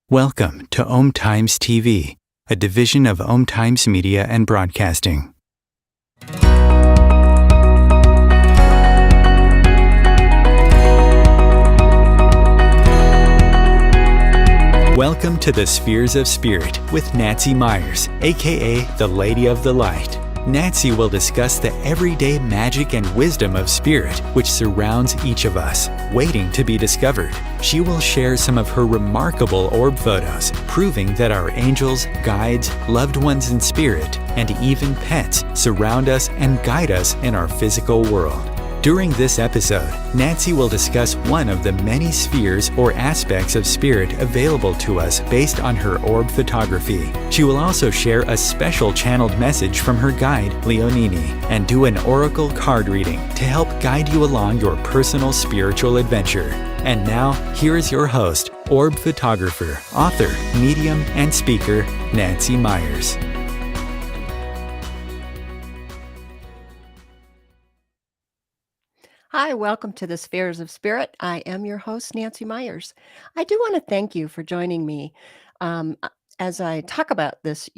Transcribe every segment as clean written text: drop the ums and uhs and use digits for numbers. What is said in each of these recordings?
Welcome to Om Times TV, a division of Om Times Media and Broadcasting. Welcome to the Spheres of Spirit with Nancy Myers, aka the Lady of the Light. Nancy will discuss the everyday magic and wisdom of spirit which surrounds each of us, waiting to be discovered. She will share some of her remarkable orb photos, proving that our angels, guides, loved ones in spirit, and even pets surround us and guide us in our physical world. During this episode, Nancy will discuss one of the many spheres or aspects of spirit available to us based on her orb photography. She will also share a special channeled message from her guide, Leonini, and do an oracle card reading to help guide you along your personal spiritual adventure. And now, here is your host, orb photographer, author, medium, and speaker, Nancy Myers. Hi, welcome to the Spheres of Spirit. I am your host, Nancy Myers. I do want to thank you for joining me as I talk about this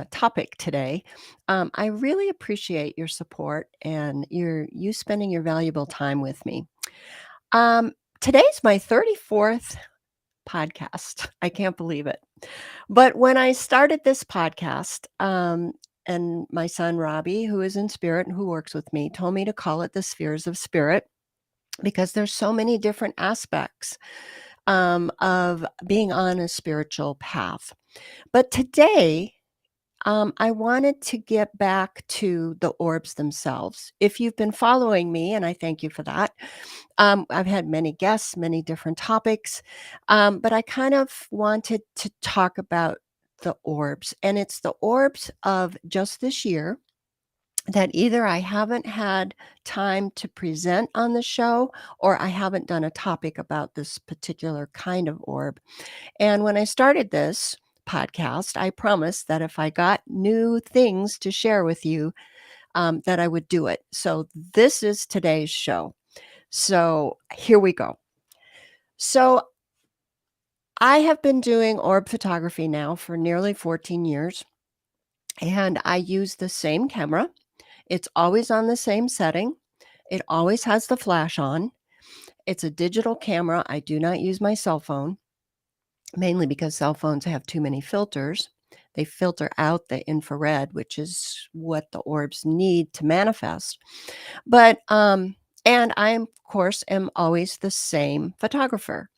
topic today. I really appreciate your support and you spending your valuable time with me. Today's my 34th podcast. I can't believe it. But when I started this podcast, and my son Robbie, who is in spirit and who works with me, told me to call it the Spheres of Spirit because there's so many different aspects of being on a spiritual path. But today, I wanted to get back to the orbs themselves. If you've been following me, and I thank you for that, I've had many guests, many different topics, but I kind of wanted to talk about the orbs, and it's the orbs of just this year that either I haven't had time to present on the show or I haven't done a topic about this particular kind of orb. And when I started this podcast, I promised that if I got new things to share with you, that I would do it. So this is today's show. So here we go. So I have been doing orb photography now for nearly 14 years, and I use the same camera. It's always on the same setting. It always has the flash on. It's a digital camera. I do not use my cell phone, mainly because cell phones have too many filters. They filter out the infrared, which is what the orbs need to manifest. But and I, of course, am always the same photographer.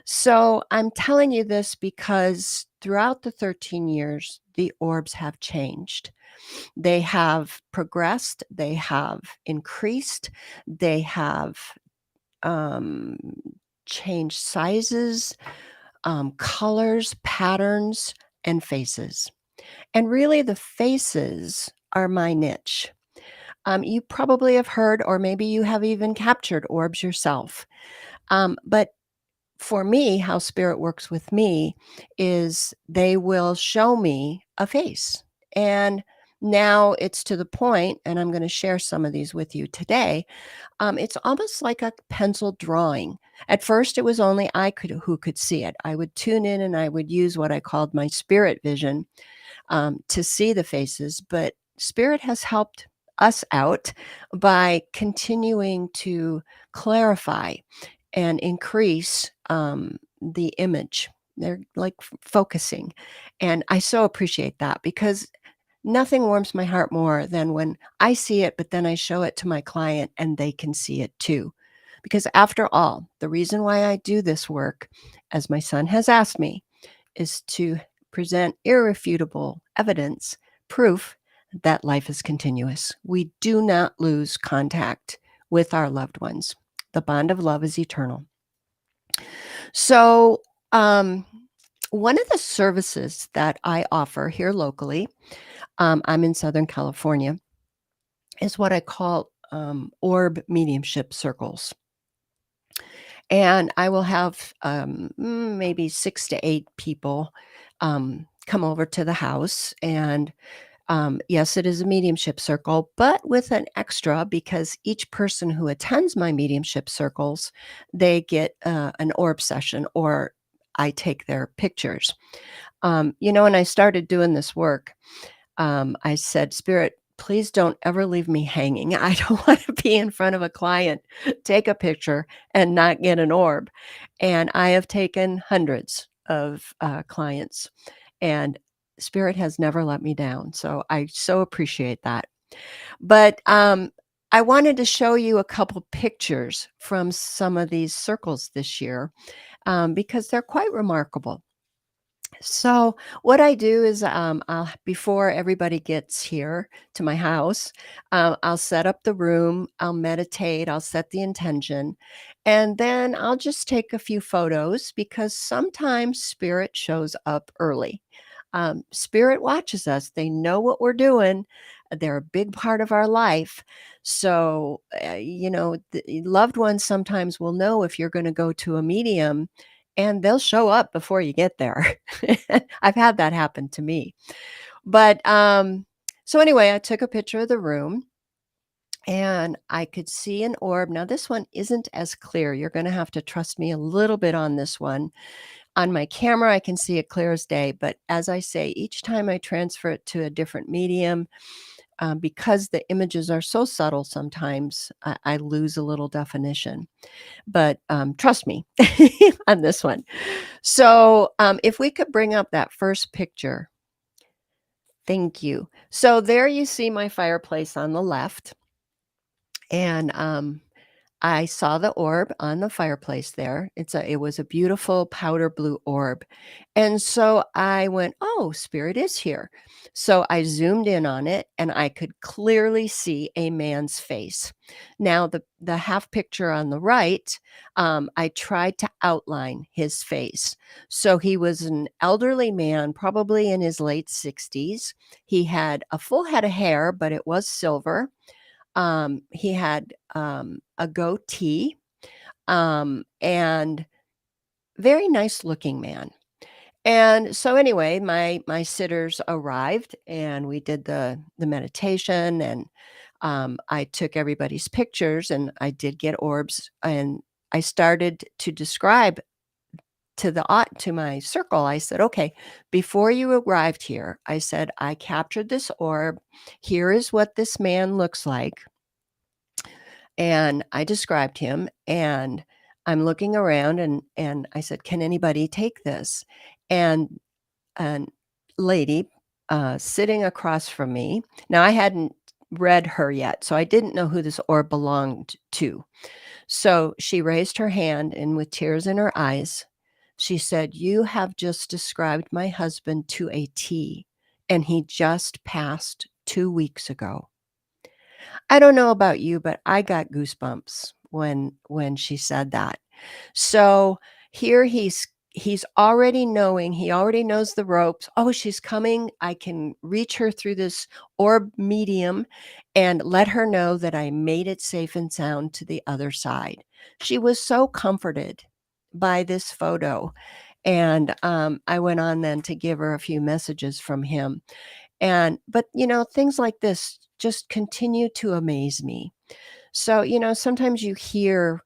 So I'm telling you this because throughout the 13 years, the orbs have changed. They have progressed, they have increased, they have um, changed sizes, colors, patterns, and faces. And really, the faces are my niche. You probably have heard, or maybe you have even captured orbs yourself. But for me, how spirit works with me is they will show me a face. And now it's to the point, and I'm going to share some of these with you today. It's almost like a pencil drawing. At first, it was only who could see it. I would tune in and I would use what I called my spirit vision to see the faces. But spirit has helped us out by continuing to clarify and increase the image. They're like focusing. And I so appreciate that because nothing warms my heart more than when I see it, but then I show it to my client and they can see it too. Because after all, the reason why I do this work, as my son has asked me, is to present irrefutable evidence, proof that life is continuous. We do not lose contact with our loved ones. The bond of love is eternal. So, one of the services that I offer here locally, I'm in Southern California, is what I call orb mediumship circles. And I will have maybe 6 to 8 people come over to the house. And yes, it is a mediumship circle, but with an extra because each person who attends my mediumship circles, they get an orb session or I take their pictures. When I started doing this work, I said, Spirit, please don't ever leave me hanging. I don't want to be in front of a client, take a picture, and not get an orb. And I have taken hundreds of clients, and Spirit has never let me down. So I so appreciate that. But I wanted to show you a couple pictures from some of these circles this year because they're quite remarkable. So what I do is, I'll before everybody gets here to my house, I'll set up the room, I'll meditate, I'll set the intention, and then I'll just take a few photos because sometimes spirit shows up early. Spirit watches us. They know what we're doing. They're a big part of our life. So, the loved ones sometimes will know if you're going to go to a medium and they'll show up before you get there. I've had that happen to me. But so anyway, I took a picture of the room and I could see an orb. Now, this one isn't as clear. You're going to have to trust me a little bit on this one. On my camera, I can see it clear as day. But as I say, each time I transfer it to a different medium, because the images are so subtle sometimes, I lose a little definition. But trust me on this one. So if we could bring up that first picture. Thank you. So there you see my fireplace on the left. And I saw the orb on the fireplace there. It was a beautiful powder blue orb. And so I went, "Oh, spirit is here." So I zoomed in on it and I could clearly see a man's face. Now the half picture on the right, I tried to outline his face. So he was an elderly man, probably in his late 60s. He had a full head of hair, but it was silver. He had, a goatee, and very nice looking man. And so anyway, my sitters arrived and we did the meditation and, I took everybody's pictures and I did get orbs and I started to describe to my circle. I said, "Okay, before you arrived here," I said, "I captured this orb. Here is what this man looks like." And I described him, and I'm looking around and I said, "Can anybody take this?" And a lady, sitting across from me, now I hadn't read her yet, so I didn't know who this orb belonged to. So she raised her hand and with tears in her eyes, she said, "You have just described my husband to a T, and he just passed 2 weeks ago." I don't know about you, but I got goosebumps when she said that. So here he's already knowing, he already knows the ropes. "Oh, she's coming. I can reach her through this orb medium and let her know that I made it safe and sound to the other side." She was so comforted by this photo. And I went on then to give her a few messages from him. And but, things like this just continue to amaze me. So, sometimes you hear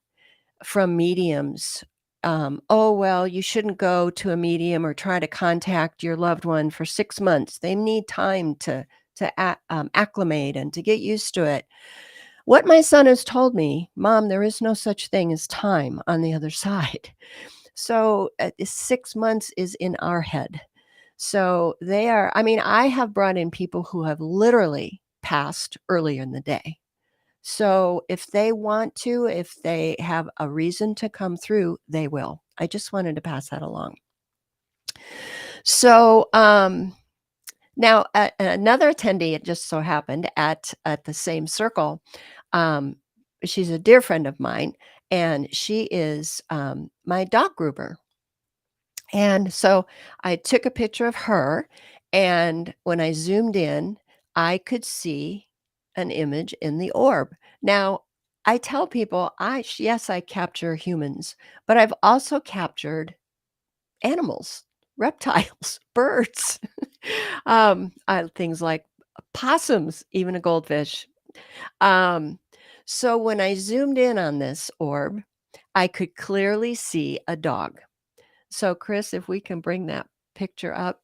from mediums, "Oh, well, you shouldn't go to a medium or try to contact your loved one for 6 months. They need time to acclimate and to get used to it." What my son has told me, "Mom, there is no such thing as time on the other side." So, 6 months is in our head. So I mean, I have brought in people who have literally passed earlier in the day. So if they want to, if they have a reason to come through, they will. I just wanted to pass that along. So, now another attendee, it just so happened at the same circle, um, she's a dear friend of mine, and she is, my dog groomer. And so I took a picture of her, and when I zoomed in, I could see an image in the orb. Now, I tell people, yes, I capture humans, but I've also captured animals, reptiles, birds, things like possums, even a goldfish. Um, so when I zoomed in on this orb, I could clearly see a dog. So, Chris, if we can bring that picture up.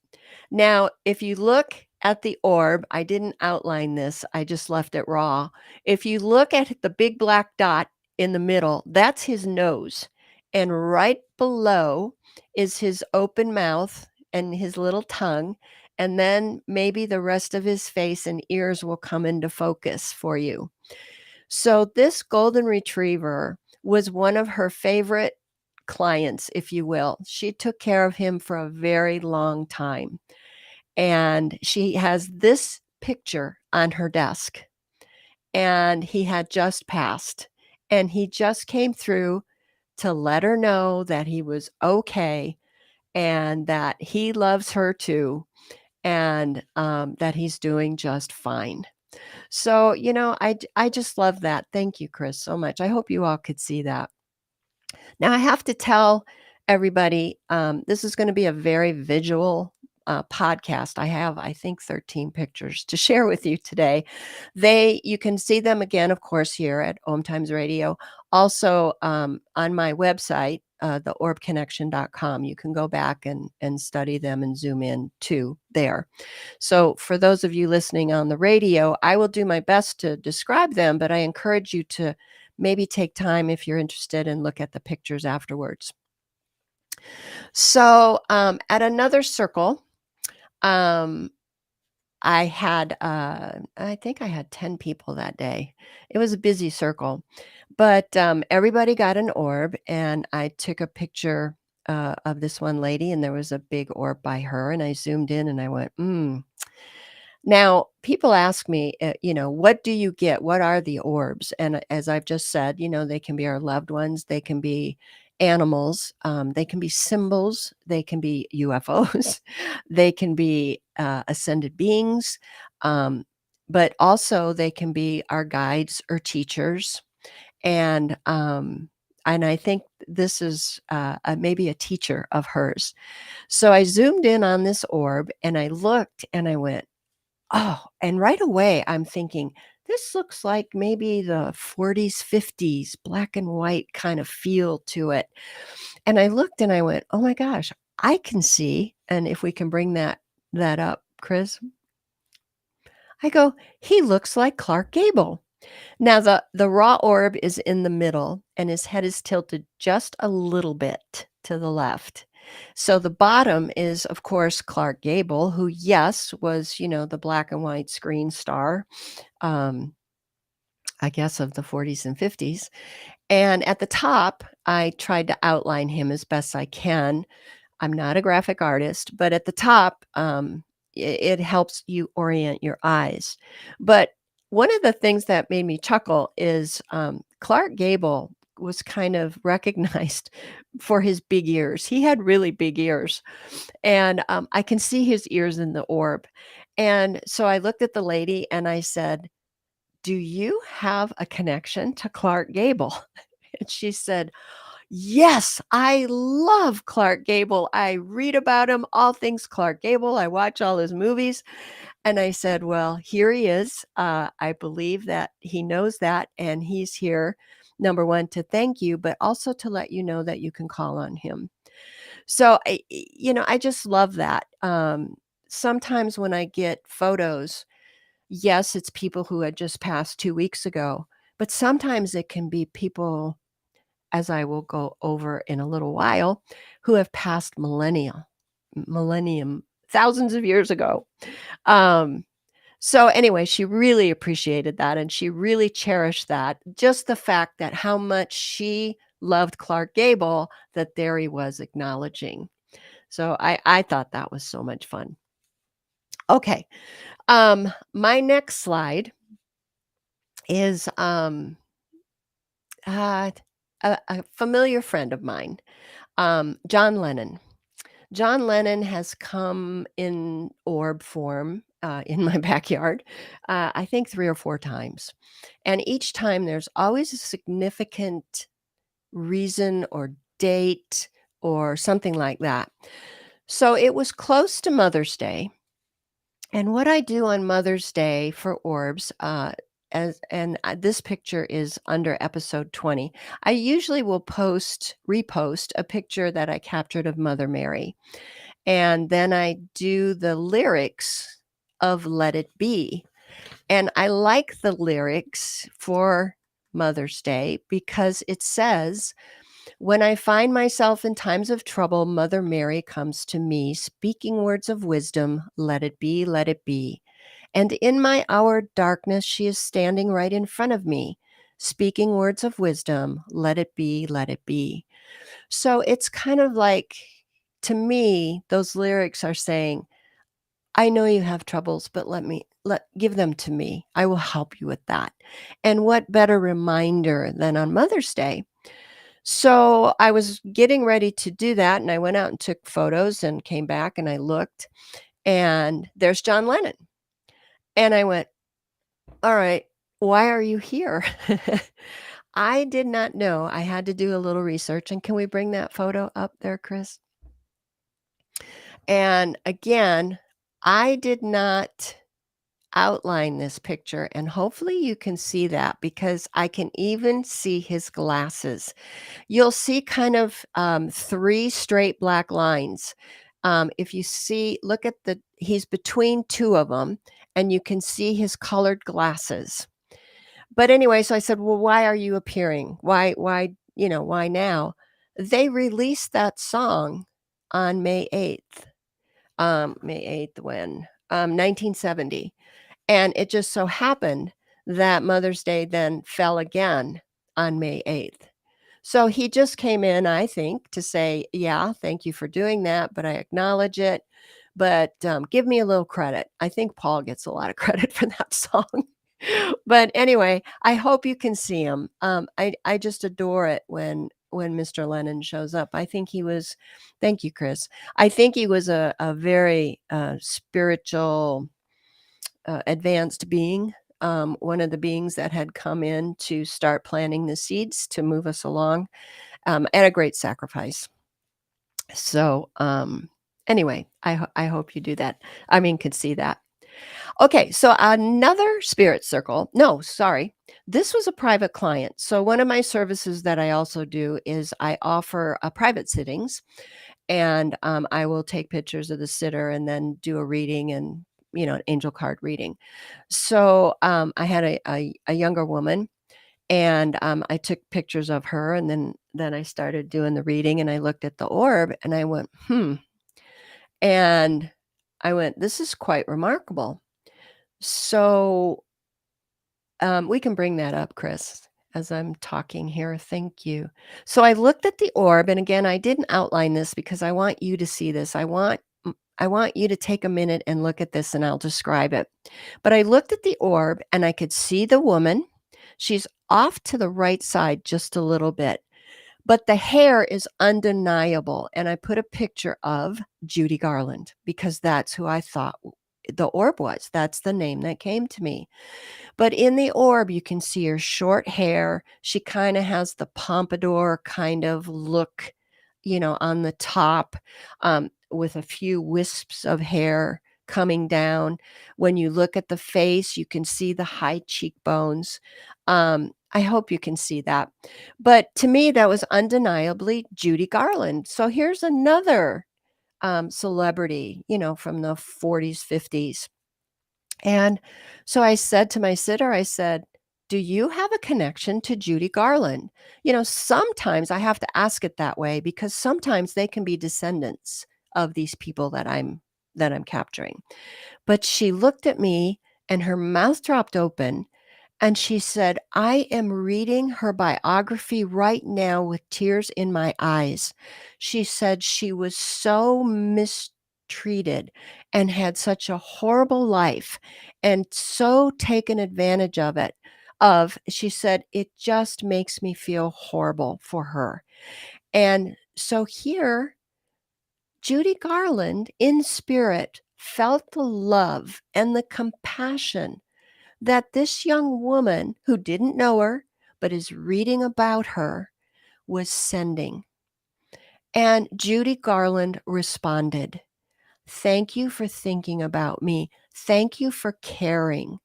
Now, if you look at the orb, I didn't outline this, I just left it raw. If you look at the big black dot in the middle, that's his nose. And right below is his open mouth and his little tongue. And then maybe the rest of his face and ears will come into focus for you. So this golden retriever was one of her favorite clients, if you will. She took care of him for a very long time. And she has this picture on her desk. And he had just passed. And he just came through to let her know that he was okay and that he loves her too and that he's doing just fine. So, I just love that. Thank you, Chris, so much. I hope you all could see that. Now, I have to tell everybody, this is going to be a very visual podcast. I have, I think, 13 pictures to share with you today. You can see them again, of course, here at Om Times Radio. Also, on my website, theorbconnection.com, you can go back and study them and zoom in too there. So, for those of you listening on the radio, I will do my best to describe them, but I encourage you to maybe take time if you're interested and look at the pictures afterwards. So, at another circle, um, I think I had 10 people that day. It was a busy circle. But, everybody got an orb, and I took a picture, of this one lady, and there was a big orb by her, and I zoomed in and I went, "Mm." Now, people ask me, "What do you get? What are the orbs?" And as I've just said, they can be our loved ones, they can be animals, they can be symbols, they can be UFOs, they can be, ascended beings, um, but also they can be our guides or teachers. And I think this is, maybe a teacher of hers. So I zoomed in on this orb and I looked and I went, "Oh," and right away, I'm thinking, "This looks like maybe the 40s, 50s, black and white kind of feel to it." And I looked and I went, "Oh my gosh, I can see," and if we can bring that up, Chris, I go, "He looks like Clark Gable." Now the raw orb is in the middle, and his head is tilted just a little bit to the left. So the bottom is, of course, Clark Gable, who, yes, was, the black and white screen star, um, I guess, of the 40s and 50s. And at the top, I tried to outline him as best I can. I'm not a graphic artist, but at the top, it helps you orient your eyes. But one of the things that made me chuckle is Clark Gable was kind of recognized for his big ears. He had really big ears, and I can see his ears in the orb. And so I looked at the lady and I said, "Do you have a connection to Clark Gable?" And she said, "Yes, I love Clark Gable. I read about him, all things Clark Gable. I watch all his movies." And I said, "Well, here he is. I believe that he knows that, and he's here, number one, to thank you, but also to let you know that you can call on him." So, I just love that. Sometimes when I get photos, yes, it's people who had just passed 2 weeks ago, but sometimes it can be people, as I will go over in a little while, who have passed millennium, thousands of years ago. Um, so anyway, she really appreciated that, and she really cherished that. Just the fact that how much she loved Clark Gable, that there he was acknowledging. So I thought that was so much fun. Okay, my next slide is, uh, a familiar friend of mine, John Lennon. John Lennon has come in orb form, in my backyard, I think 3 or 4 times, and each time there's always a significant reason or date or something like that. So it was close to Mother's Day, and what I do on Mother's Day for orbs, this picture is under episode 20. I usually will repost a picture that I captured of Mother Mary. And then I do the lyrics of Let It Be. And I like the lyrics for Mother's Day because it says, "When I find myself in times of trouble, Mother Mary comes to me, speaking words of wisdom, let it be, let it be. And in my hour darkness, she is standing right in front of me, speaking words of wisdom, let it be, let it be." So it's kind of like, to me, those lyrics are saying, "I know you have troubles, but give them to me. I will help you with that." And what better reminder than on Mother's Day? So I was getting ready to do that, and I went out and took photos and came back and I looked, and there's John Lennon. And I went, "All right, why are you here?" I did not know. I had to do a little research. And can we bring that photo up there, Chris? And again, I did not outline this picture, and hopefully you can see that because I can even see his glasses. You'll see kind of 3 straight black lines. If you see, look at he's between 2 of them, and you can see his colored glasses. But anyway, so I said, "Well, why are you appearing? Why now?" They released that song on May 8th. May 8th when? 1970. And it just so happened that Mother's Day then fell again on May 8th. So he just came in, I think, to say, "Yeah, thank you for doing that, but I acknowledge it, but, give me a little credit." I think Paul gets a lot of credit for that song. But anyway, I hope you can see him. I just adore it when Mr. Lennon shows up. I think he was Thank you, Chris. I think he was a very, spiritual, advanced being, one of the beings that had come in to start planting the seeds to move us along, at a great sacrifice. So, anyway, I hope you do that. I mean, could see that. Okay, so another spirit circle, no, sorry. This was a private client. So one of my services that I also do is I offer, private sittings, and, I will take pictures of the sitter and then do a reading and, an angel card reading. So, I had a younger woman, and, I took pictures of her, and then I started doing the reading, and I looked at the orb, and I went, "Hmm," and I went, "This is quite remarkable." So, we can bring that up, Chris, as I'm talking here. Thank you. So I looked at the orb, and again, I didn't outline this because I want you to see this. I want you to take a minute and look at this, and I'll describe it. But I looked at the orb, and I could see the woman. She's off to the right side just a little bit, but the hair is undeniable. And I put a picture of Judy Garland because that's who I thought the orb was. That's the name that came to me. But in the orb, you can see her short hair. She kinda has the pompadour kind of look, on the top, with a few wisps of hair coming down. When you look at the face, you can see the high cheekbones. I hope you can see that. But to me, that was undeniably Judy Garland. So here's another, celebrity, from the 40s, 50s. And so I said to my sitter, I said, "Do you have a connection to Judy Garland?" Sometimes I have to ask it that way because sometimes they can be descendants of these people that I'm capturing. But she looked at me and her mouth dropped open and she said, "I am reading her biography right now with tears in my eyes." She said she was so mistreated and had such a horrible life and so taken advantage she said, "It just makes me feel horrible for her." And so here, Judy Garland in spirit felt the love and the compassion that this young woman who didn't know her, but is reading about her, was sending. And Judy Garland responded, "Thank you for thinking about me. Thank you for caring."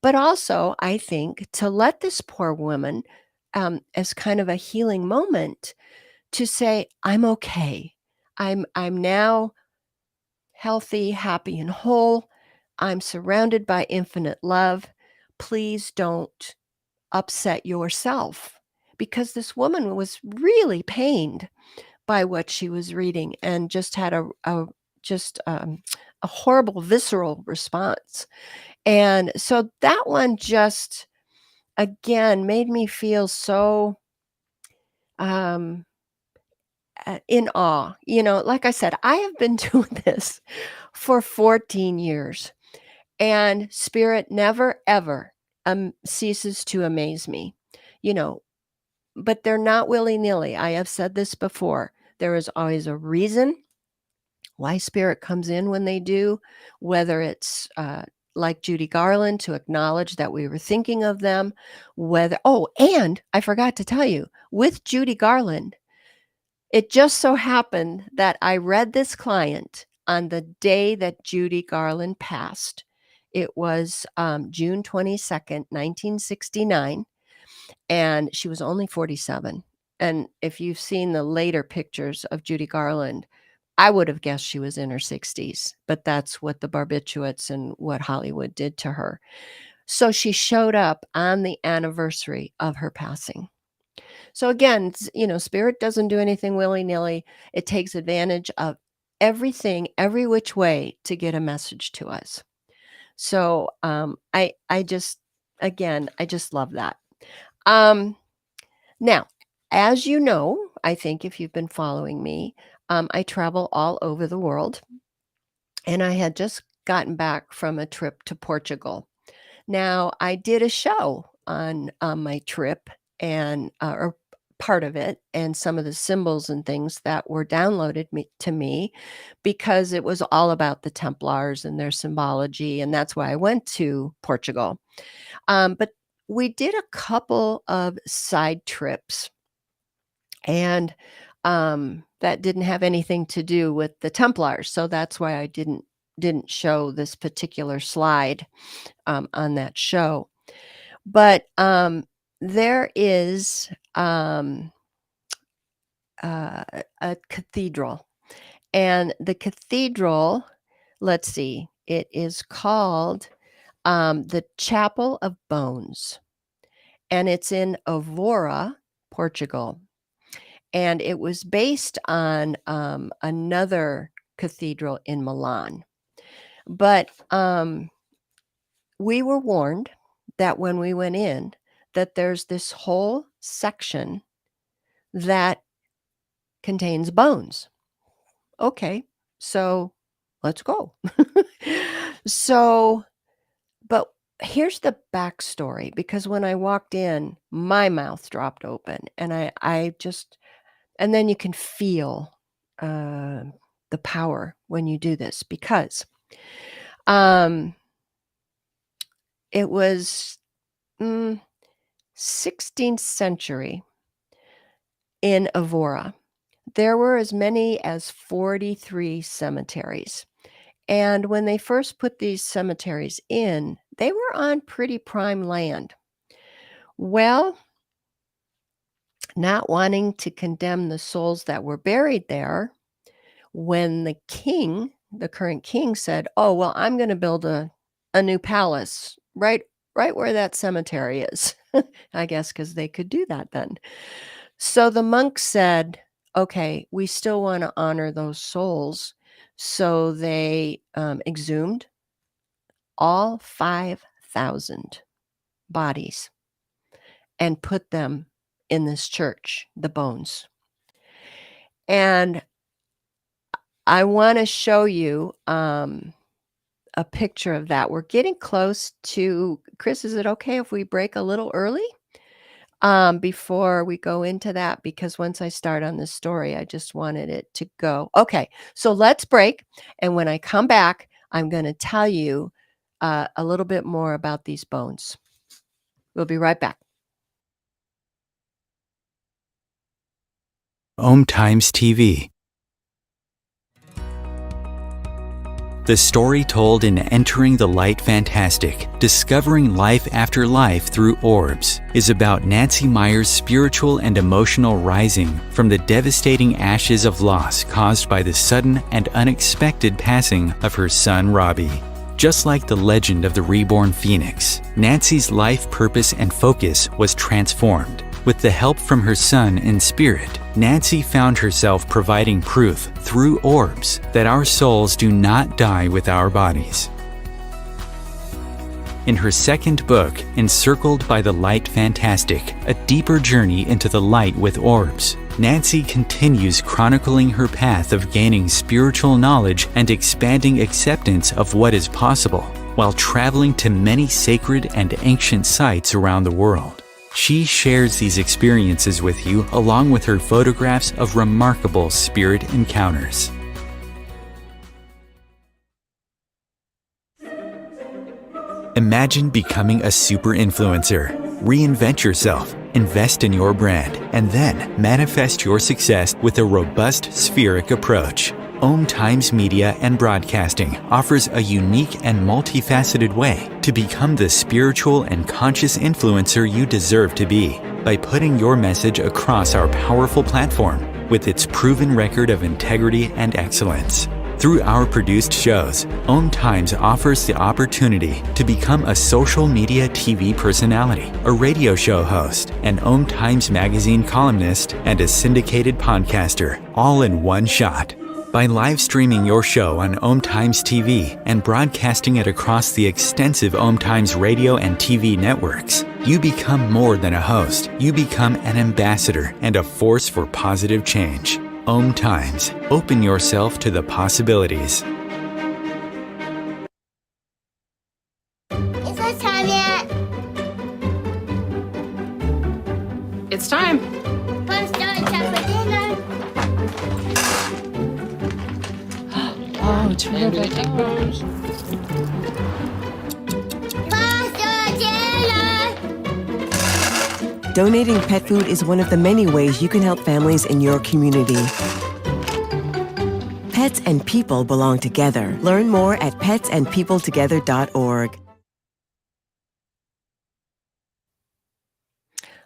But also, I think, to let this poor woman, as kind of a healing moment, to say, "I'm okay. I'm now healthy, happy, and whole. I'm surrounded by infinite love. Please don't upset yourself," because this woman was really pained by what she was reading and just had a horrible visceral response. And so that one just, again, made me feel so, um, in awe. Like I said, I have been doing this for 14 years, and spirit never, ever, ceases to amaze me. You know, But they're not willy-nilly. I have said this before. There is always a reason why spirit comes in when they do, whether it's, like Judy Garland, to acknowledge that we were thinking of them, and I forgot to tell you, with Judy Garland, it just so happened that I read this client on the day that Judy Garland passed. It was, June 22nd, 1969, and she was only 47. And if you've seen the later pictures of Judy Garland, I would have guessed she was in her 60s, but that's what the barbiturates and what Hollywood did to her. So she showed up on the anniversary of her passing. So again, spirit doesn't do anything willy-nilly. It takes advantage of everything, every which way to get a message to us. So, I just again, I just love that. Um Now, as you know, I think if you've been following me, I travel all over the world, and I had just gotten back from a trip to Portugal. Now, I did a show on my trip and or part of it, and some of the symbols and things that were downloaded to me because it was all about the Templars and their symbology, and that's why I went to Portugal. But we did a couple of side trips, and that didn't have anything to do with the Templars, so that's why I didn't show this particular slide on that show. But, there is, a cathedral, and the cathedral, let's see, it is called, the Chapel of Bones, and it's in Evora, Portugal, and it was based on, another cathedral in Milan. But, we were warned that when we went in, that there's this whole section that contains bones. Okay, so let's go. So, but here's the backstory because when I walked in, my mouth dropped open and I just, and then you can feel uh, the power when you do this because um, it was 16th century in Evora. There were as many as 43 cemeteries. And when they first put these cemeteries in, they were on pretty prime land. Well, not wanting to condemn the souls that were buried there, when the king, the current king said, "Oh, well, I'm going to build a new palace right where that cemetery is." I guess cuz they could do that then. So the monks said, "Okay, we still want to honor those souls." So they exhumed all 5,000 bodies and put them in this church, the bones. And I want to show you a picture of that. We're getting close to, Chris, is it okay if we break a little early? Before we go into that, because once I start on this story, I just wanted it to go. Okay, so let's break. And when I come back, I'm going to tell you a little bit more about these bones. We'll be right back. Om Times TV. The story told in Entering the Light Fantastic, Discovering Life After Life Through Orbs, is about Nancy Meyer's spiritual and emotional rising from the devastating ashes of loss caused by the sudden and unexpected passing of her son Robbie. Just like the legend of the reborn phoenix, Nancy's life purpose and focus was transformed. With the help from her son in spirit, Nancy found herself providing proof through orbs that our souls do not die with our bodies. In her second book, Encircled by the Light Fantastic, A Deeper Journey into the Light with Orbs, Nancy continues chronicling her path of gaining spiritual knowledge and expanding acceptance of what is possible, while traveling to many sacred and ancient sites around the world. She shares these experiences with you along with her photographs of remarkable spirit encounters. Imagine becoming a super influencer. Reinvent yourself, invest in your brand, and then manifest your success with a robust spheric approach. Om Times Media and Broadcasting offers a unique and multifaceted way to become the spiritual and conscious influencer you deserve to be by putting your message across our powerful platform with its proven record of integrity and excellence. Through our produced shows, Om Times offers the opportunity to become a social media TV personality, a radio show host, an Om Times magazine columnist, and a syndicated podcaster, all in one shot. By live streaming your show on Om Times TV and broadcasting it across the extensive Om Times radio and TV networks, you become more than a host. You become an ambassador and a force for positive change. Om Times. Open yourself to the possibilities. Is it time yet? It's time. Let's start time for dinner. Oh, it's And we take photos. Pasta dinner. Donating pet food is one of the many ways you can help families in your community. Pets and people belong together. Learn more at petsandpeopletogether.org.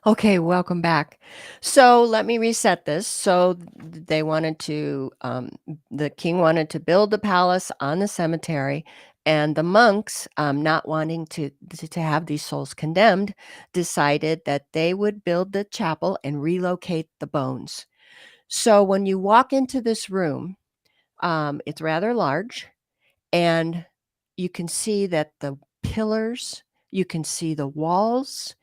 Okay, welcome back. So let me reset this. So they wanted to, the king wanted to build a palace on the cemetery, and the monks, not wanting to have these souls condemned, decided that they would build the chapel and relocate the bones. So when you walk into this room, it's rather large, and you can see that the pillars, you can see the walls,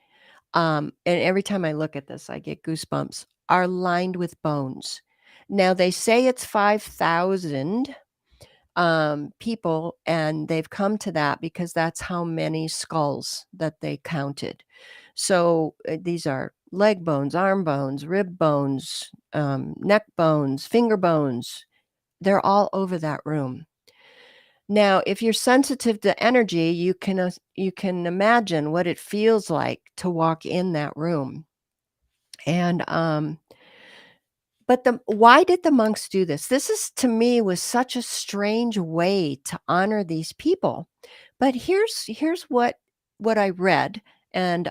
and every time I look at this, I get goosebumps, are lined with bones. Now, they say it's 5,000 people, and they've come to that because that's how many skulls that they counted. So these are leg bones, arm bones, rib bones, neck bones, finger bones. They're all over that room. Now, if you're sensitive to energy, you can imagine what it feels like to walk in that room. And but why did the monks do this? This is, to me, was such a strange way to honor these people. But here's what I read, and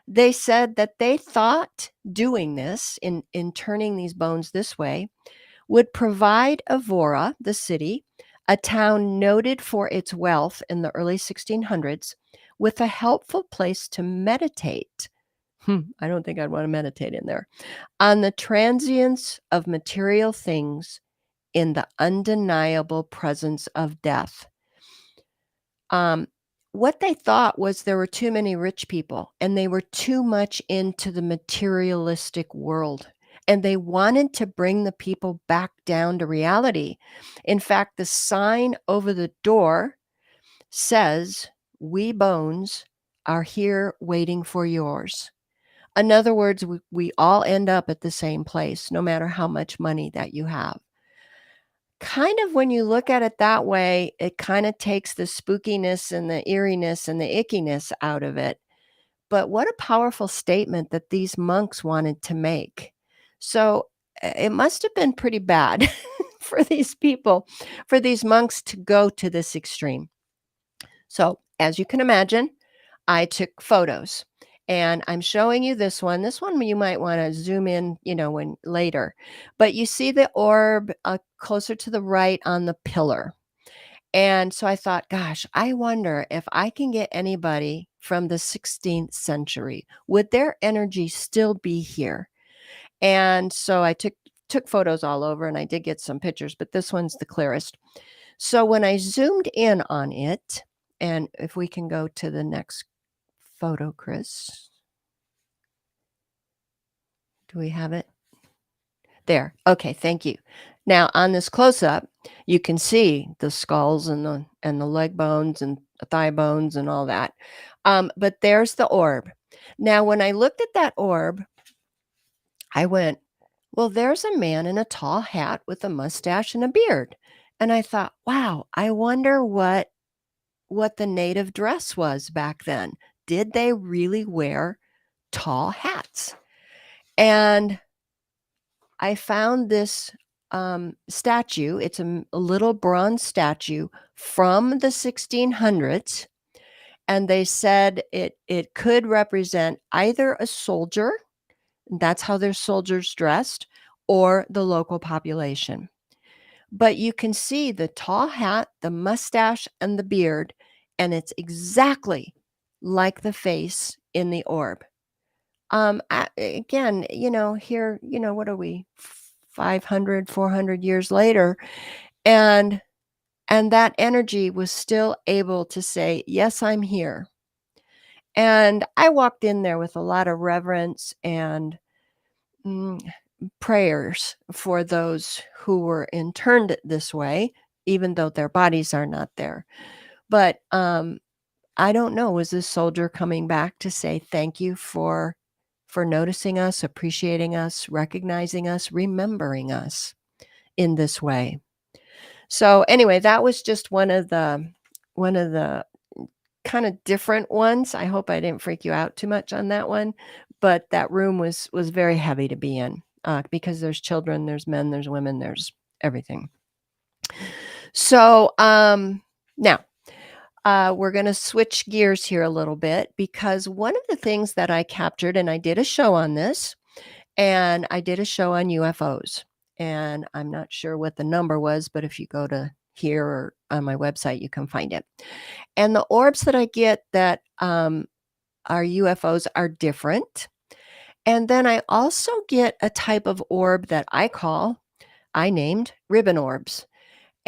they said that they thought doing this in turning these bones this way would provide Evora, the city, a town noted for its wealth in the early 1600s, with a helpful place to meditate. I don't think I'd want to meditate in there. On the transience of material things in the undeniable presence of death. What they thought was there were too many rich people, and they were too much into the materialistic world. And they wanted to bring the people back down to reality. In fact, the sign over the door says, "We bones are here waiting for yours." In other words, we all end up at the same place, no matter how much money that you have. Kind of when you look at it that way, it kind of takes the spookiness and the eeriness and the ickiness out of it. But what a powerful statement that these monks wanted to make. So it must have been pretty bad for these people, for these monks to go to this extreme. So, as you can imagine, I took photos, and I'm showing you this one. This one you might want to zoom in, when later. But you see the orb closer to the right on the pillar. And so I thought, gosh, I wonder if I can get anybody from the 16th century. Would their energy still be here? And so I took photos all over, and I did get some pictures, but this one's the clearest. So when I zoomed in on it, and if we can go to the next photo, Chris. Do we have it? There. Okay, thank you. Now, on this close-up, you can see the skulls and the leg bones and thigh bones and all that. But there's the orb. Now, when I looked at that orb, I went, well, there's a man in a tall hat with a mustache and a beard. And I thought, wow, I wonder what the native dress was back then. Did they really wear tall hats? And I found this statue. It's a little bronze statue from the 1600s. And they said it could represent either a soldier, that's how their soldiers dressed, or the local population. But you can see the tall hat, the mustache, and the beard, and it's exactly like the face in the orb. Again, here, what are we? 500, 400 years later. And that energy was still able to say, yes, I'm here. And I walked in there with a lot of reverence and prayers for those who were interned this way, even though their bodies are not there. But I don't know, was this soldier coming back to say thank you for noticing us, appreciating us, recognizing us, remembering us in this way? So anyway, that was just one of the kind of different ones. I hope I didn't freak you out too much on that one, but that room was very heavy to be in, because there's children, there's men, there's women, there's everything. So, now, we're gonna switch gears here a little bit, because one of the things that I captured, and I did a show on this, and I did a show on UFOs, and I'm not sure what the number was, but if you go to here or on my website, you can find it. And the orbs that I get that are UFOs are different. And then I also get a type of orb that I named ribbon orbs.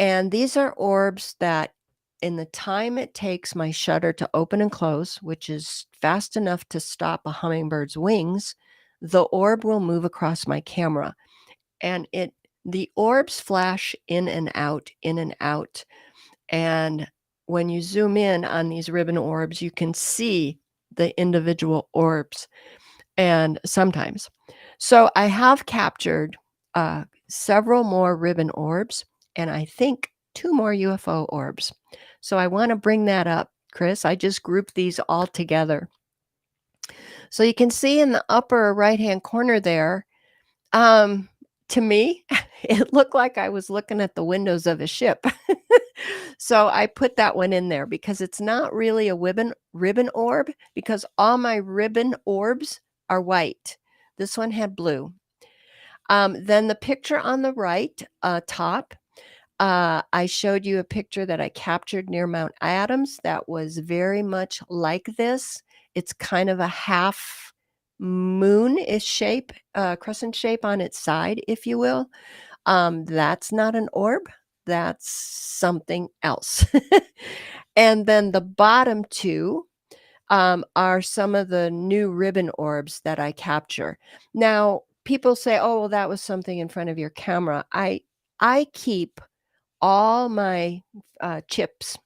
And these are orbs that, in the time it takes my shutter to open and close, which is fast enough to stop a hummingbird's wings, the orb will move across my camera. And the orbs flash in and out, in and out. And when you zoom in on these ribbon orbs, you can see the individual orbs, and sometimes. So I have captured several more ribbon orbs, and I think 2 more UFO orbs. So I want to bring that up, Chris. I just grouped these all together. So you can see in the upper right-hand corner there, to me, it looked like I was looking at the windows of a ship. So I put that one in there because it's not really a ribbon orb, because all my ribbon orbs are white. This one had blue. Then the picture on the right top, I showed you a picture that I captured near Mount Adams that was very much like this. It's kind of a half moon-ish shape, crescent shape on its side, if you will. That's not an orb. That's something else. And then the bottom two are some of the new ribbon orbs that I capture. Now, people say, "Oh, well, that was something in front of your camera." I keep all my chips,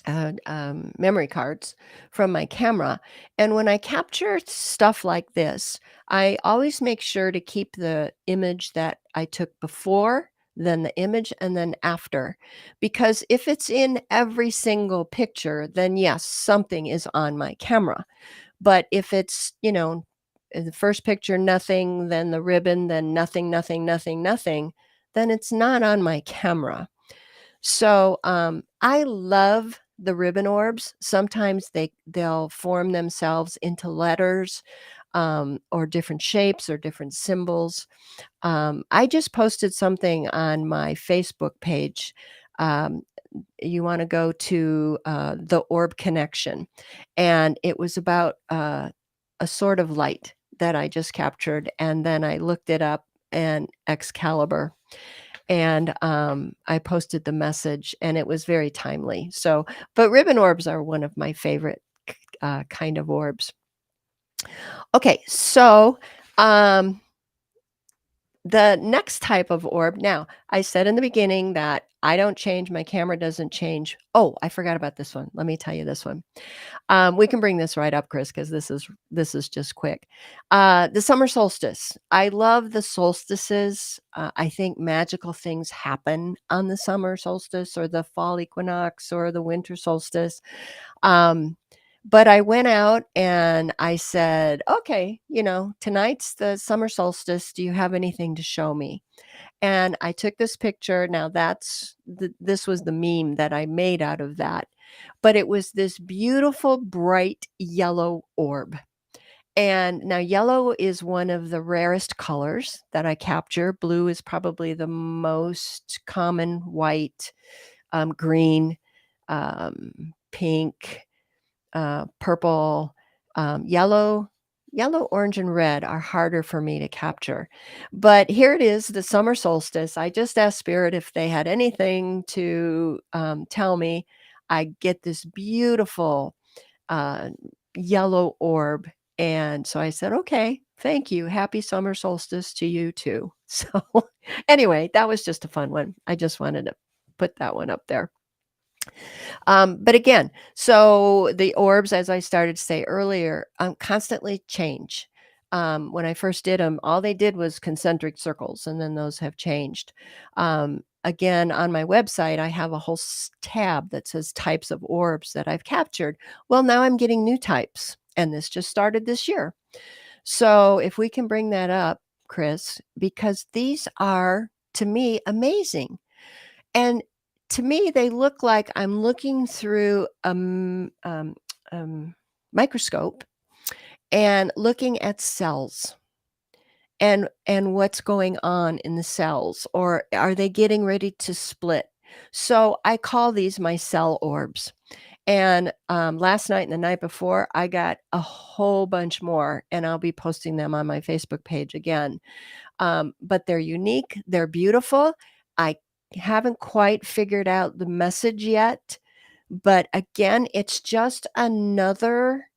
memory cards from my camera, and when I capture stuff like this, I always make sure to keep the image that I took before, then the image, and then after, because if it's in every single picture, then yes, something is on my camera. But if it's, in the first picture, nothing, then the ribbon, then nothing, nothing, nothing, nothing, then it's not on my camera. So I love the ribbon orbs. Sometimes they'll form themselves into letters, or different shapes or different symbols. I just posted something on my Facebook page. Um, you want to go to the Orb Connection, and it was about a sort of light that I just captured, and then I looked it up, and Excalibur. And I posted the message, and it was very timely. So, but ribbon orbs are one of my favorite kind of orbs. Okay, so the next type of orb. Now, I said in the beginning that I don't change, my camera doesn't change. Oh, I forgot about this one. Let me tell you this one. We can bring this right up, Chris, because this is just quick. The summer solstice. I love the solstices. I think magical things happen on the summer solstice, or the fall equinox, or the winter solstice. But I went out and I said, okay, tonight's the summer solstice. Do you have anything to show me? And I took this picture. Now this was the meme that I made out of that. But it was this beautiful, bright yellow orb. And now yellow is one of the rarest colors that I capture. Blue is probably the most common, white, green, pink, purple, yellow, Yellow, orange, and red are harder for me to capture. But here it is, the summer solstice. I just asked Spirit if they had anything to tell me. I get this beautiful uh, yellow orb. And so I said, okay, thank you. Happy summer solstice to you too. So, anyway, that was just a fun one. I just wanted to put that one up there. But again, so the orbs, as I started to say earlier, constantly change. When I first did them, all they did was concentric circles, and then those have changed. Again, on my website, I have a whole tab that says types of orbs that I've captured. Well, now I'm getting new types, and this just started this year. So if we can bring that up, Chris, because these are, to me, amazing. And to me, they look like I'm looking through a microscope and looking at cells and what's going on in the cells, or are they getting ready to split? So I call these my cell orbs. And last night and the night before, I got a whole bunch more, and I'll be posting them on my Facebook page again. But they're unique, they're beautiful. I haven't quite figured out the message yet, but again, it's just another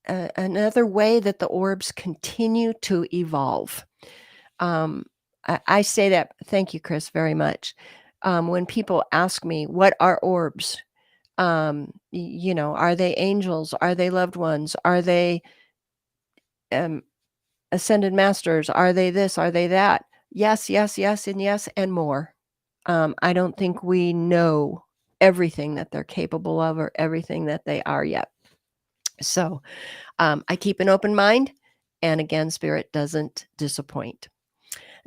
another way that the orbs continue to evolve. I say that, thank you, Chris, very much. When people ask me, what are orbs? Are they angels? Are they loved ones? Are they um, ascended masters? Are they this? Are they that? Yes, yes, yes, and more. I don't think we know everything that they're capable of or everything that they are yet. So I keep an open mind. And again, Spirit doesn't disappoint.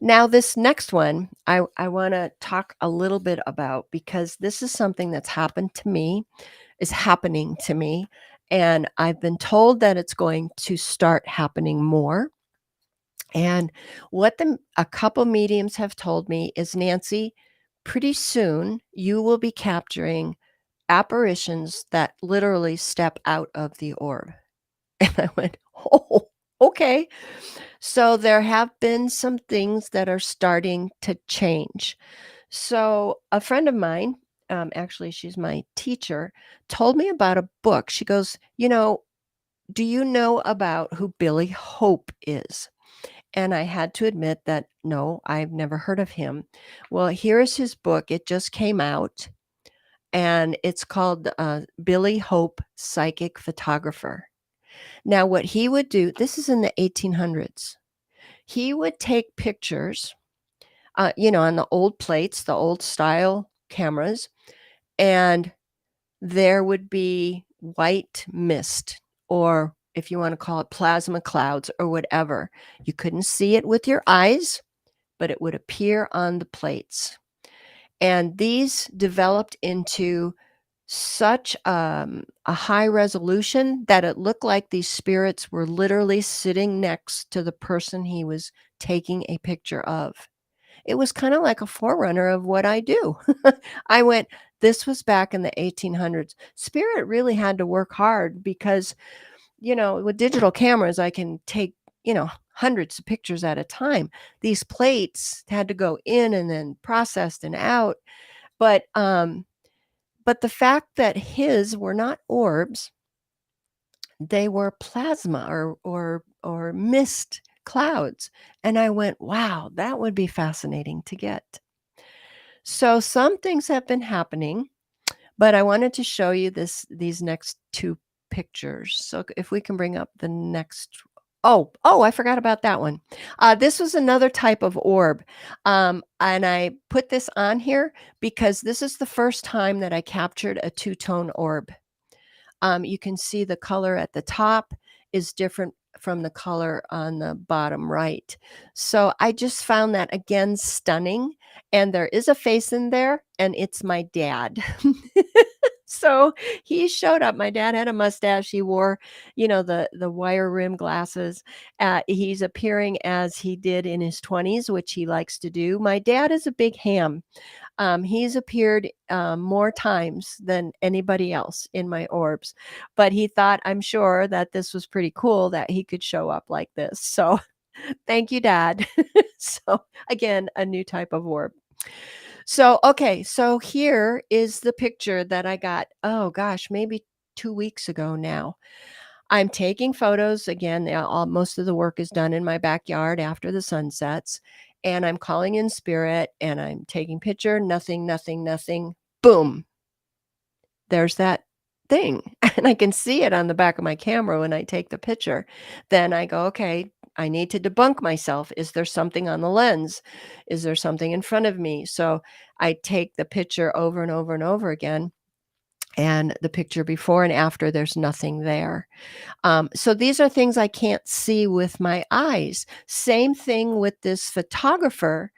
Now, this next one, I want to talk a little bit about, because this is something that's happened to me, is happening to me. And I've been told that it's going to start happening more. And what a couple mediums have told me is, Nancy, pretty soon you will be capturing apparitions that literally step out of the orb. And I went, oh, okay. So there have been some things that are starting to change. So a friend of mine, actually, she's my teacher, told me about a book. She goes, do you know about who Billy Hope is? And I had to admit that, no, I've never heard of him. Well, here's his book. It just came out, and it's called Billy Hope, Psychic Photographer. Now, what he would do, this is in the 1800s. He would take pictures, on the old plates, the old style cameras, and there would be white mist, or if you want to call it plasma clouds or whatever. You couldn't see it with your eyes, but it would appear on the plates. And these developed into such a high resolution that it looked like these spirits were literally sitting next to the person he was taking a picture of. It was kind of like a forerunner of what I do. I went, this was back in the 1800s. Spirit really had to work hard because, with digital cameras, I can take, hundreds of pictures at a time. These plates had to go in and then processed and out. But the fact that his were not orbs, they were plasma or mist clouds. And I went, wow, that would be fascinating to get. So some things have been happening, but I wanted to show you these next two pictures. So if we can bring up the next. Oh, I forgot about that one. This was another type of orb. And I put this on here because this is the first time that I captured a two-tone orb. You can see the color at the top is different from the color on the bottom right. So I just found that, again, stunning. And there is a face in there, and it's my dad. So he showed up. My dad had a mustache. He wore, the wire rim glasses. He's appearing as he did in his 20s, which he likes to do. My dad is a big ham. He's appeared more times than anybody else in my orbs, but he thought, I'm sure, that this was pretty cool that he could show up like this. So thank you, Dad. So again, a new type of orb. So, okay, so here is the picture that I got, oh gosh, maybe 2 weeks ago now. I'm taking photos again. Most of the work is done in my backyard after the sun sets, and I'm calling in spirit and I'm taking picture, nothing, nothing, nothing. Boom. There's that thing. And I can see it on the back of my camera when I take the picture. Then I go, okay, I need to debunk myself. Is there something on the lens? Is there something in front of me? So I take the picture over and over and over again. And the picture before and after, there's nothing there. So these are things I can't see with my eyes. Same thing with this photographer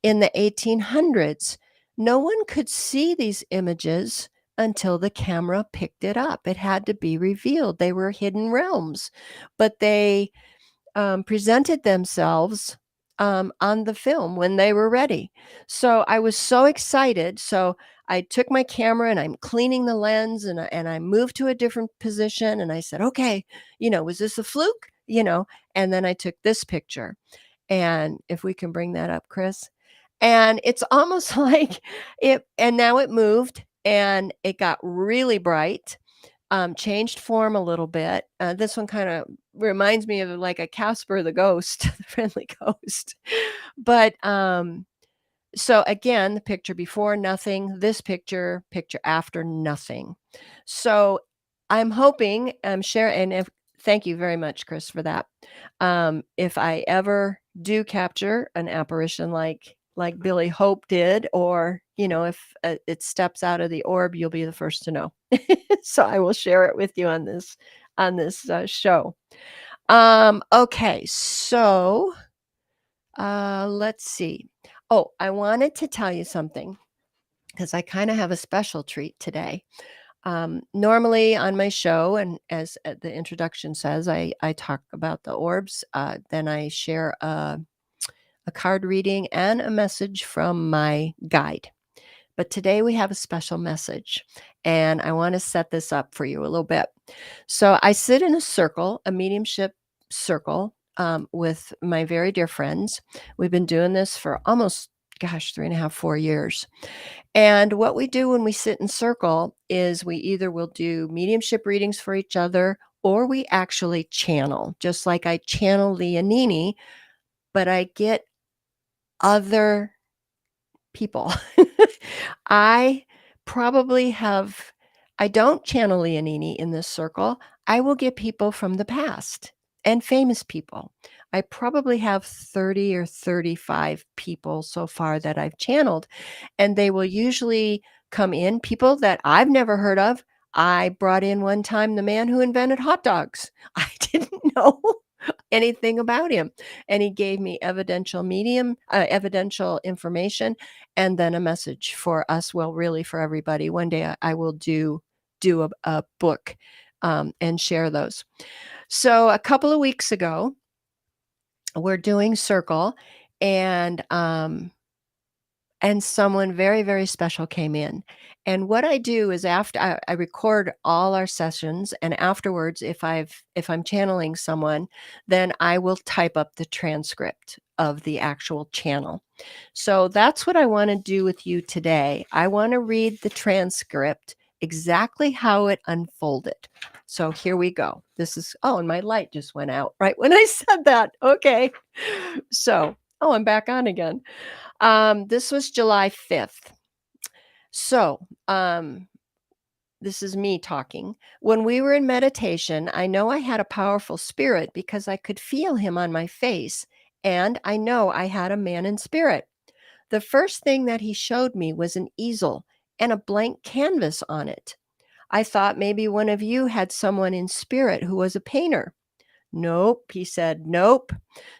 in the 1800s. No one could see these images until the camera picked it up. It had to be revealed. They were hidden realms, but they presented themselves on the film when they were ready. So I was so excited. So I took my camera and I'm cleaning the lens and I moved to a different position and I said, okay, was this a fluke? And then I took this picture. And if we can bring that up, Chris. And it's almost like and now it moved and it got really bright, changed form a little bit. This one kind of reminds me of like a Casper the ghost, the friendly ghost. But so again, the picture before, nothing. This picture after, nothing. So I'm hoping, and thank you very much, Chris, for that. If I ever do capture an apparition like Billy Hope did, or if it steps out of the orb, you'll be the first to know. So I will share it with you on this show. Okay, so let's see. Oh, I wanted to tell you something because I kind of have a special treat today. Normally on my show, and as the introduction says, I talk about the orbs. Then I share a card reading and a message from my guide. But today we have a special message, and I want to set this up for you a little bit. So I sit in a circle, a mediumship circle, with my very dear friends. We've been doing this for almost, 3.5, 4 years. And what we do when we sit in circle is we either will do mediumship readings for each other, or we actually channel, just like I channel Leonini, but I get other people. I probably have I don't channel Leonini in this circle. I will get people from the past and famous people. I probably have 30 or 35 people so far that I've channeled, and they will usually come in, people that I've never heard of. I brought in one time the man who invented hot dogs. I didn't know anything about him, and he gave me evidential information, and then a message for us, well, really for everybody. One day I will do a book and share those. So a couple of weeks ago, we're doing circle, and someone very, very special came in. And what I do is after I record all our sessions, and afterwards, if I'm channeling someone, then I will type up the transcript of the actual channel. So that's what I want to do with you today. I want to read the transcript exactly how it unfolded. So here we go. And my light just went out right when I said that. Okay. So, I'm back on again. This was July 5th. So, this is me talking. When we were in meditation, I know I had a powerful spirit because I could feel him on my face, and I know I had a man in spirit. The first thing that he showed me was an easel and a blank canvas on it. I thought maybe one of you had someone in spirit who was a painter. Nope, he said, nope.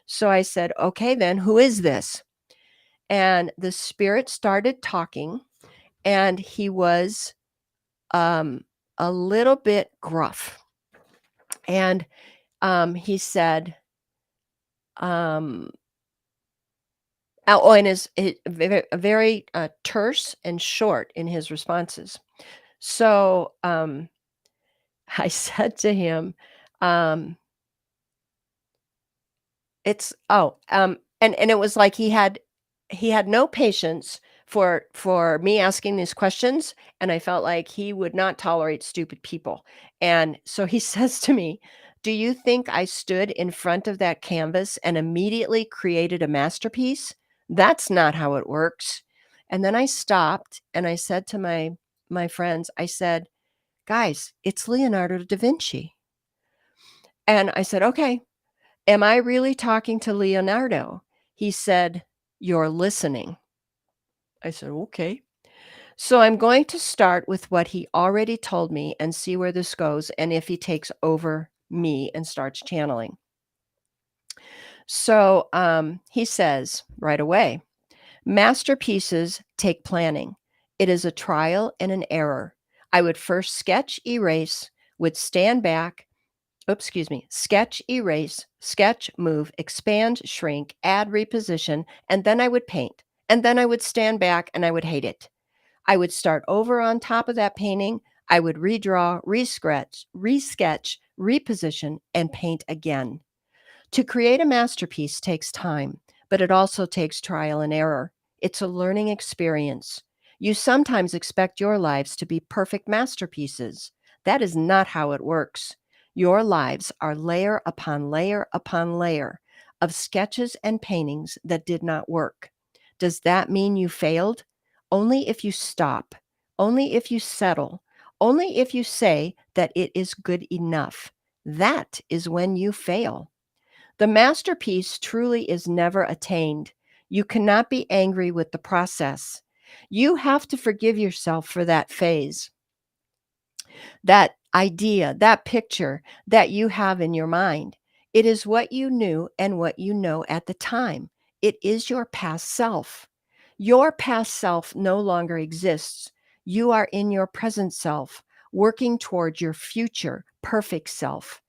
So I said, okay, then who is this? And the spirit started talking, and he was a little bit gruff. And he said, and very terse and short in his responses. So I said to him, it's and it was like he had no patience for me asking these questions, and I felt like he would not tolerate stupid people. And so he says to me, "Do you think I stood in front of that canvas and immediately created a masterpiece? That's not how it works." And then I stopped and I said to my friends, I said, "Guys, it's Leonardo da Vinci." And I said, "Okay, am I really talking to Leonardo?" He said, "You're listening." I said, "Okay." So I'm going to start with what he already told me and see where this goes and if he takes over me and starts channeling. So he says right away, "Masterpieces take planning. It is a trial and an error. I would first sketch, erase, would stand back, sketch, erase, sketch, move, expand, shrink, add, reposition, and then I would paint. And then I would stand back and I would hate it. I would start over on top of that painting. I would redraw, resketch, reposition, and paint again. To create a masterpiece takes time, but it also takes trial and error. It's a learning experience. You sometimes expect your lives to be perfect masterpieces. That is not how it works. Your lives are layer upon layer upon layer of sketches and paintings that did not work. Does that mean you failed? Only if you stop, only if you settle, only if you say that it is good enough. That is when you fail. The masterpiece truly is never attained. You cannot be angry with the process. You have to forgive yourself for that phase, that idea, that picture that you have in your mind. It is what you knew and what you know at the time. It is your past self. Your past self no longer exists. You are in your present self, working toward your future perfect self,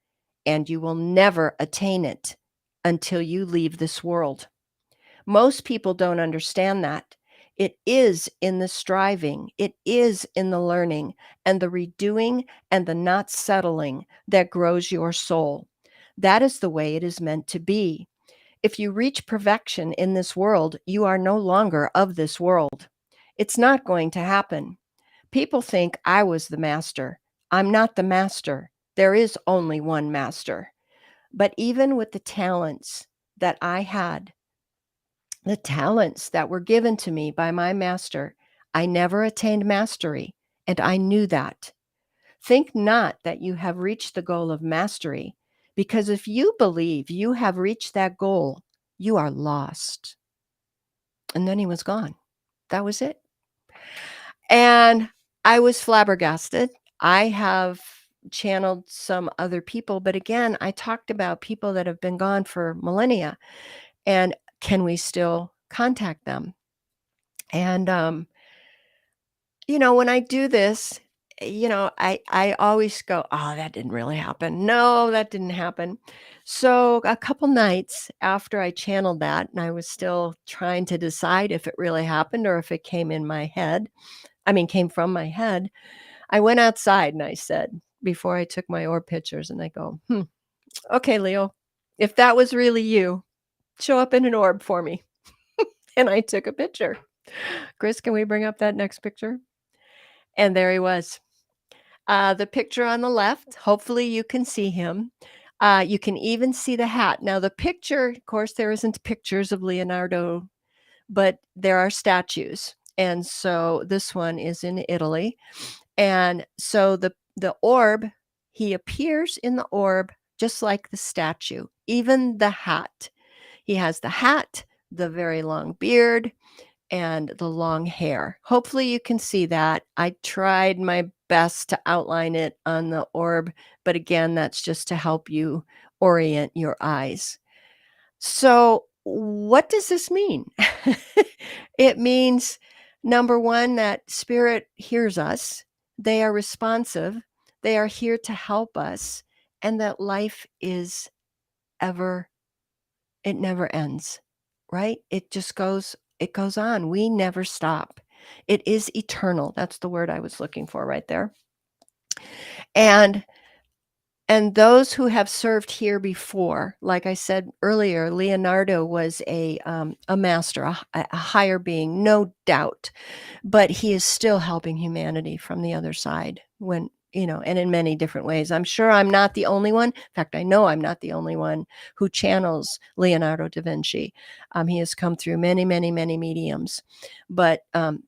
and you will never attain it until you leave this world. Most people don't understand that. It is in the striving, it is in the learning and the redoing and the not settling that grows your soul. That is the way it is meant to be. If you reach perfection in this world, you are no longer of this world. It's not going to happen. People think I was the master. I'm not the master. There is only one master. But even with the talents that I had, the talents that were given to me by my master, I never attained mastery, and I knew that. Think not that you have reached the goal of mastery, because if you believe you have reached that goal, you are lost. And then he was gone. That was it. And I was flabbergasted. I have channeled some other people, but again, I talked about people that have been gone for millennia, and can we still contact them? And when I do this, I always go, "Oh, that didn't really happen. No, that didn't happen." So a couple nights after I channeled that, and I was still trying to decide if it really happened or if it came in my head. Came from my head. I went outside and I said, before I took my orb pictures, and I go, "Okay, Leo, if that was really you, show up in an orb for me." And I took a picture. Chris, can we bring up that next picture? And there he was. The picture on the left, hopefully you can see him. You can even see the hat. Now, the picture, of course, there isn't pictures of Leonardo, but there are statues. And so this one is in Italy. And so the orb, he appears in the orb just like the statue, even the hat. He has the hat, the very long beard, and the long hair. Hopefully you can see that. I tried my best to outline it on the orb, but again, that's just to help you orient your eyes. So, what does this mean? It means, number one, that spirit hears us. they are responsive, they are here to help us, and that life is it never ends, right? It goes on. We never stop. It is eternal. That's the word I was looking for right there. And those who have served here before, like I said earlier, Leonardo was a master, a higher being, no doubt, but he is still helping humanity from the other side when, and in many different ways. I'm sure I'm not the only one. In fact, I know I'm not the only one who channels Leonardo da Vinci. He has come through many, many, many mediums. But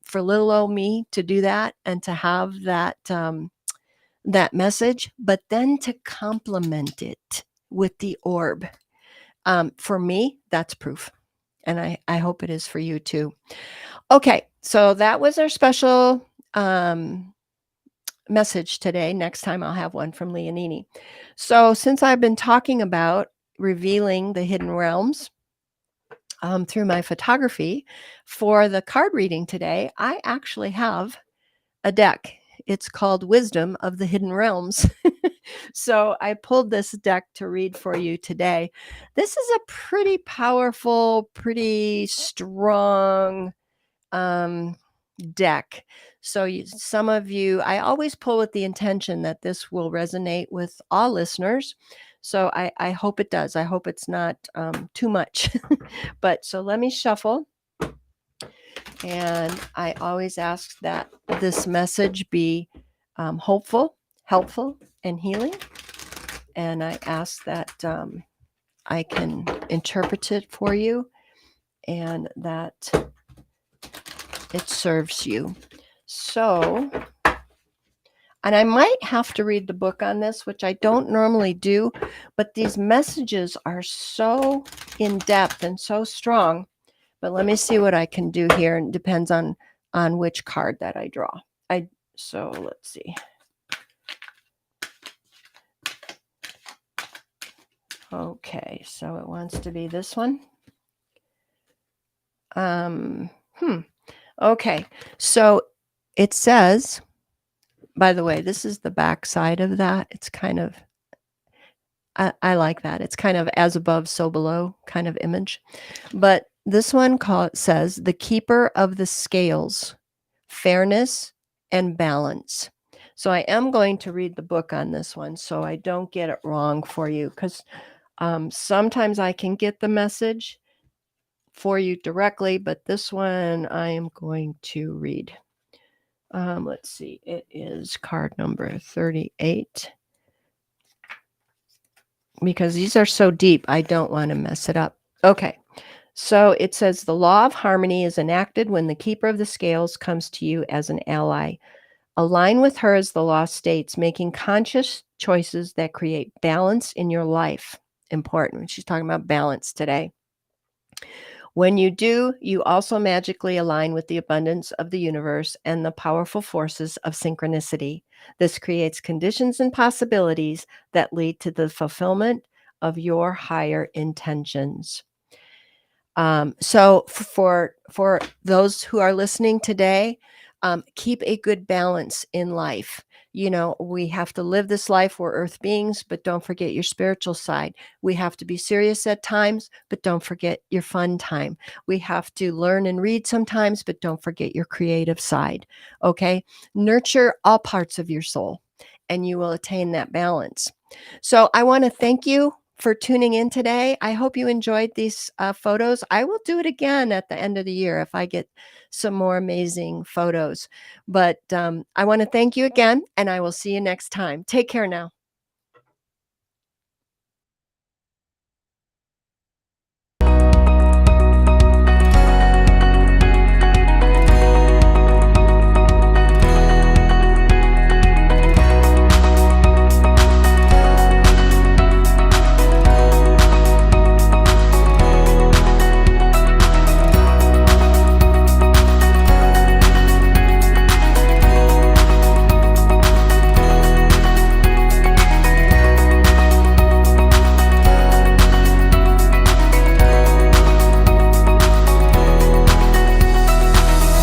for little old me to do that and to have that message, but then to complement it with the orb. For me, that's proof. And I hope it is for you too. Okay, so that was our special message today. Next time I'll have one from Leonini. So since I've been talking about revealing the hidden realms through my photography, for the card reading today, I actually have a deck. It's called Wisdom of the Hidden Realms. So I pulled this deck to read for you today. This is a pretty powerful, pretty strong deck. So some of you, I always pull with the intention that this will resonate with all listeners. So I hope it does. I hope it's not too much. But so let me shuffle. And I always ask that this message be hopeful, helpful, and healing. And I ask that I can interpret it for you and that it serves you. So, and I might have to read the book on this, which I don't normally do, but these messages are so in depth and so strong. But let me see what I can do here, and it depends on which card that I draw. So let's see. Okay, so it wants to be this one. Okay, so it says, by the way, this is the back side of that. It's kind of, I like that. It's kind of as above, so below kind of image. But this one says, the keeper of the scales, fairness and balance. So I am going to read the book on this one so I don't get it wrong for you, because sometimes I can get the message for you directly, but this one I am going to read. Let's see. It is card number 38. Because these are so deep, I don't want to mess it up. Okay. So it says the law of harmony is enacted when the keeper of the scales comes to you as an ally. Align with her, as the law states, making conscious choices that create balance in your life. Important. She's talking about balance today. When you do, you also magically align with the abundance of the universe and the powerful forces of synchronicity. This creates conditions and possibilities that lead to the fulfillment of your higher intentions. So for those who are listening today, keep a good balance in life. We have to live this life. We're earth beings, but don't forget your spiritual side. We have to be serious at times, but don't forget your fun time. We have to learn and read sometimes, but don't forget your creative side. Okay? Nurture all parts of your soul, and you will attain that balance. So I want to thank you for tuning in today. I hope you enjoyed these photos. I will do it again at the end of the year if I get some more amazing photos. But I want to thank you again, and I will see you next time. Take care now.